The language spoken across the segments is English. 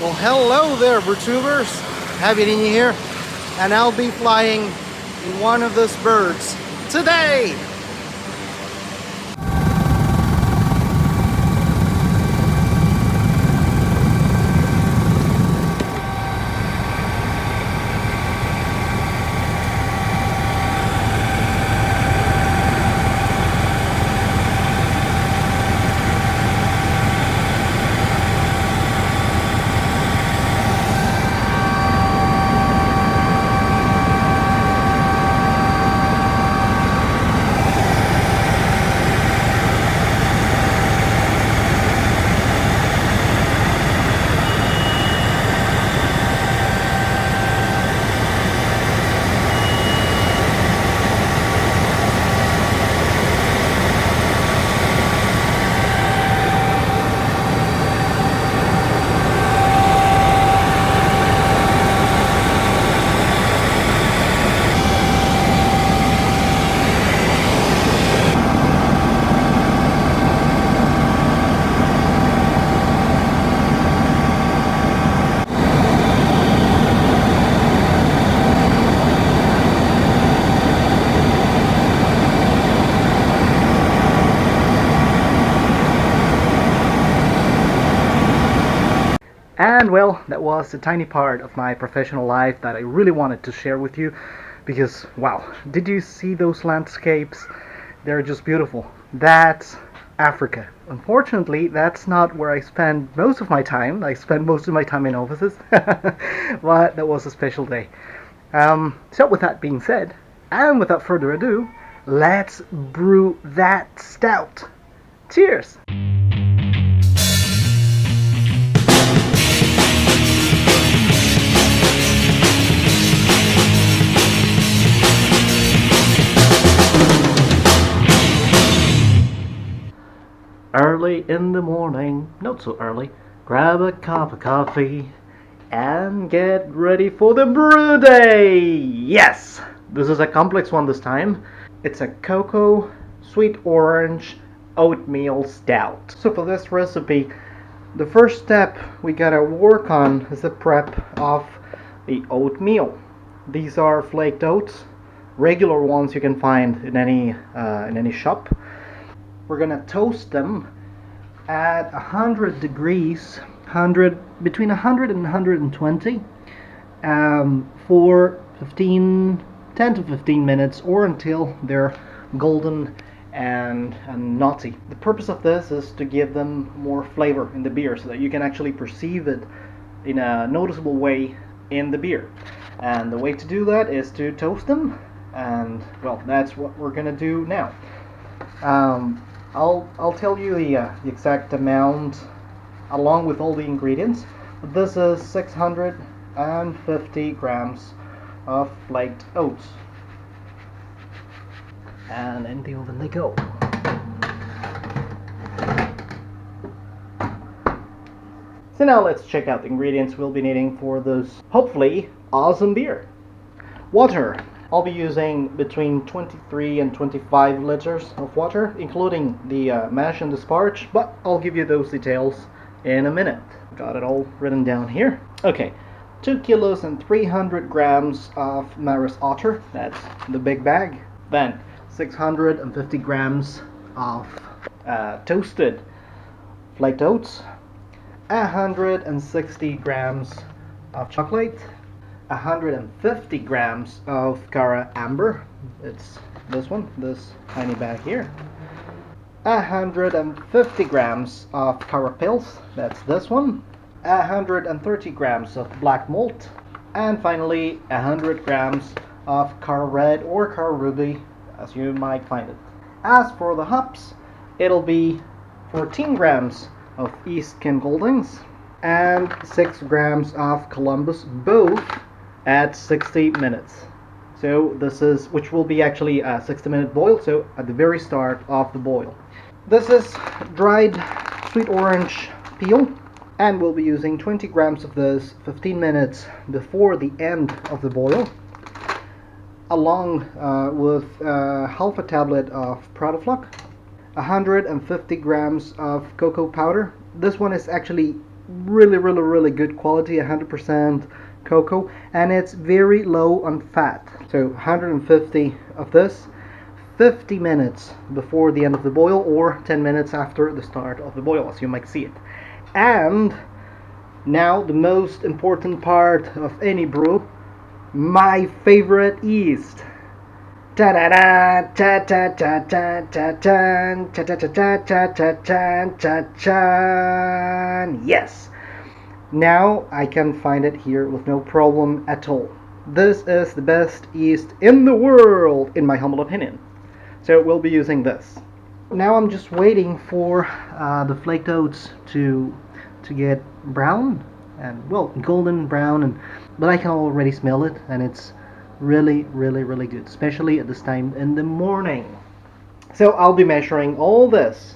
Well, hello there, Bertubers. Jabeerini here, and I'll be flying in one of those birds today. And well, that was a tiny part of my professional life that I really wanted to share with you because, wow, did you see those landscapes? They're just beautiful. That's Africa. Unfortunately, that's not where I spend most of my time. I spend most of my time in offices, but that was a special day. So with that being said, and without further ado, let's brew that stout. Cheers! Early in the morning, not so early, grab a cup of coffee and get ready for the brew day! Yes! This is a complex one this time. It's a cocoa sweet orange oatmeal stout. So for this recipe, the first step we gotta work on is the prep of the oatmeal. These are flaked oats, regular ones you can find in any shop. We're gonna toast them at 100 degrees, between 100 and 120 for 10 to 15 minutes, or until they're golden and nutty. The purpose of this is to give them more flavor in the beer so that you can actually perceive it in a noticeable way in the beer. And the way to do that is to toast them, and well, that's what we're gonna do now. I'll tell you the exact amount along with all the ingredients. This is 650 grams of flaked oats. And in the oven they go. So now let's check out the ingredients we'll be needing for this hopefully awesome beer. Water. I'll be using between 23 and 25 liters of water, including the mash and the sparge, but I'll give you those details in a minute. Got it all written down here. Okay, 2 kilos and 300 grams of Maris Otter, that's the big bag. Then 650 grams of toasted flaked oats, 160 grams of chocolate, 150 grams of Cara Amber, it's this one, this tiny bag here, 150 grams of Cara Pils, that's this one, 130 grams of black malt, and finally 100 grams of Cara Red or Cara Ruby, as you might find it. As for the hops, it'll be 14 grams of East Ken Goldings and 6 grams of Columbus, both at 60 minutes. So this is, which will be actually a 60-minute boil, so at the very start of the boil. This is dried sweet orange peel, and we'll be using 20 grams of this 15 minutes before the end of the boil, along with half a tablet of Prodaflock, 150 grams of cocoa powder. This one is actually really good quality, 100% cocoa, and it's very low on fat. So 150 of this, 50 minutes before the end of the boil or 10 minutes after the start of the boil, as you might see it. And now the most important part of any brew, my favorite yeast. Ta-da-da, ta-ta-ta-ta-ta-tan, ta-ta-ta-ta-ta-ta-tan. Yes! Now I can find it here with no problem at all. This is the best yeast in the world, in my humble opinion. So we'll be using this. Now I'm just waiting for the flaked oats to get brown, and well, golden brown, but I can already smell it, and it's really good, especially at this time in the morning. So I'll be measuring all this,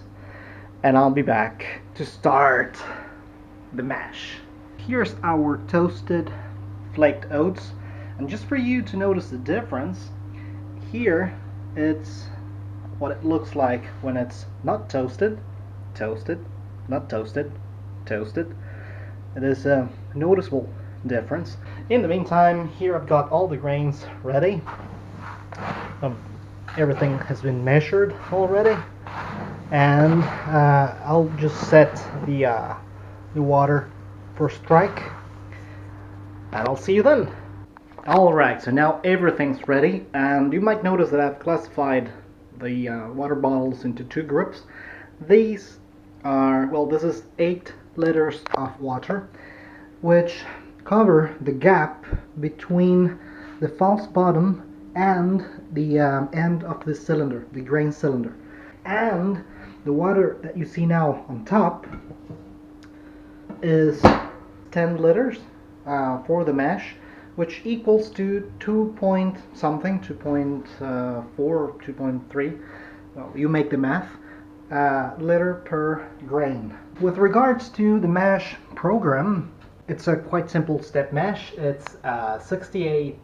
and I'll be back to start the mash. Here's our toasted flaked oats, and just for you to notice the difference, here it's what it looks like when it's not toasted, not toasted, toasted. It is a noticeable difference. In the meantime, here I've got all the grains ready. Everything has been measured already, and I'll just set the water for strike, and I'll see you then. Alright, so now everything's ready, and you might notice that I've classified the water bottles into two groups. These are, well, this is 8 liters of water, which cover the gap between the false bottom and the end of the cylinder, the grain cylinder. And the water that you see now on top is 10 liters for the mash, which equals to 2 point something, 2.4 or 2.3, well, you make the math, liter per grain. With regards to the mash program, it's a quite simple step mash. It's 68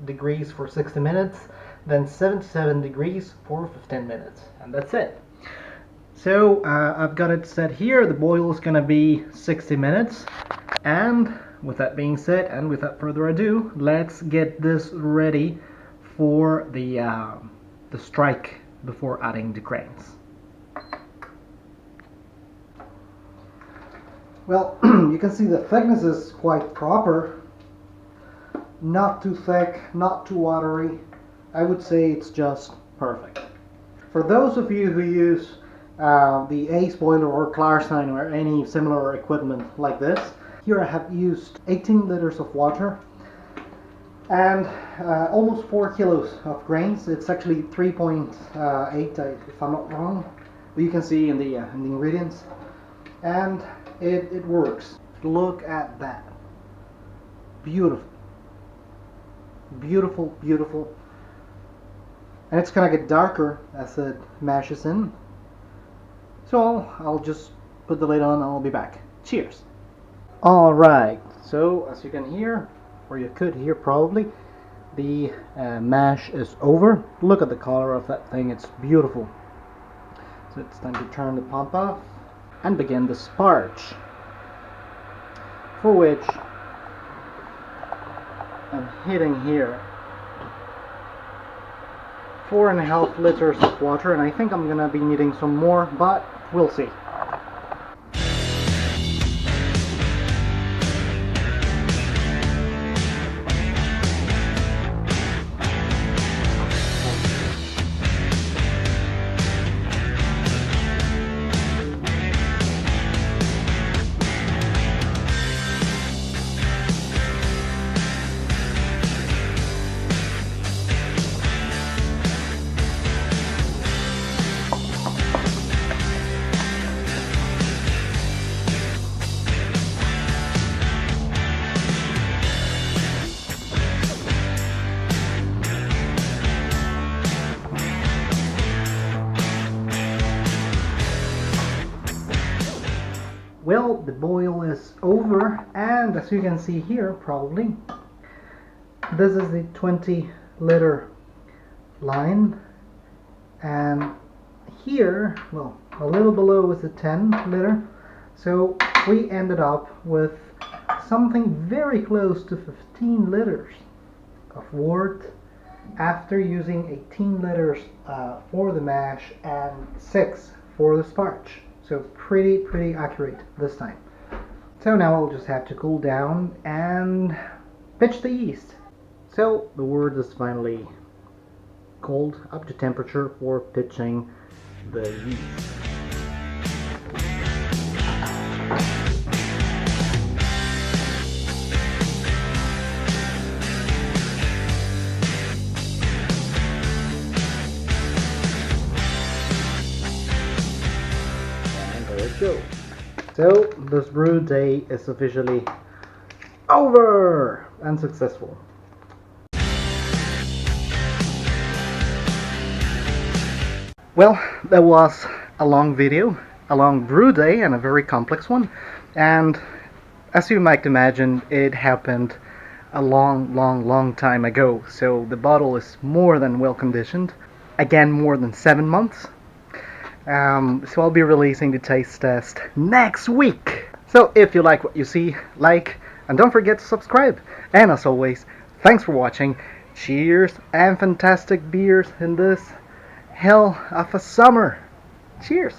degrees for 60 minutes, then 77 degrees for 15 minutes, and that's it. So I've got it set here. The boil is going to be 60 minutes, and with that being said, and without further ado, let's get this ready for the strike before adding the grains. Well, you can see the thickness is quite proper. Not too thick, not too watery. I would say it's just perfect. For those of you who use the Ace boiler or Klarstein or any similar equipment like this, here I have used 18 liters of water and almost 4 kilos of grains. It's actually 3.8 if I'm not wrong, but you can see in the ingredients, and it works. Look at that. Beautiful. Beautiful, beautiful. And it's gonna get darker as it mashes in. So I'll just put the lid on and I'll be back. Cheers. Alright, so as you can hear, or you could hear probably, the mash is over. Look at the color of that thing, it's beautiful. So it's time to turn the pump off and begin the sparge, for which I'm hitting here 4.5 liters of water, and I think I'm gonna be needing some more, but we'll see. Well, the boil is over, and as you can see here, probably, this is the 20 liter line, and here, well, a little below is the 10 liter, so we ended up with something very close to 15 liters of wort after using 18 liters for the mash and 6 for the sparge. So pretty accurate this time. So now I'll just have to cool down and pitch the yeast. So the wort is finally cold up to temperature for pitching the yeast. So this brew day is officially over and successful. Well, that was a long video, a long brew day, and a very complex one. And as you might imagine, it happened a long time ago. So the bottle is more than well conditioned. Again, more than 7 months. So I'll be releasing the taste test next week. So if you like what you see, like, and don't forget to subscribe. And as always, thanks for watching. Cheers and fantastic beers in this hell of a summer. Cheers.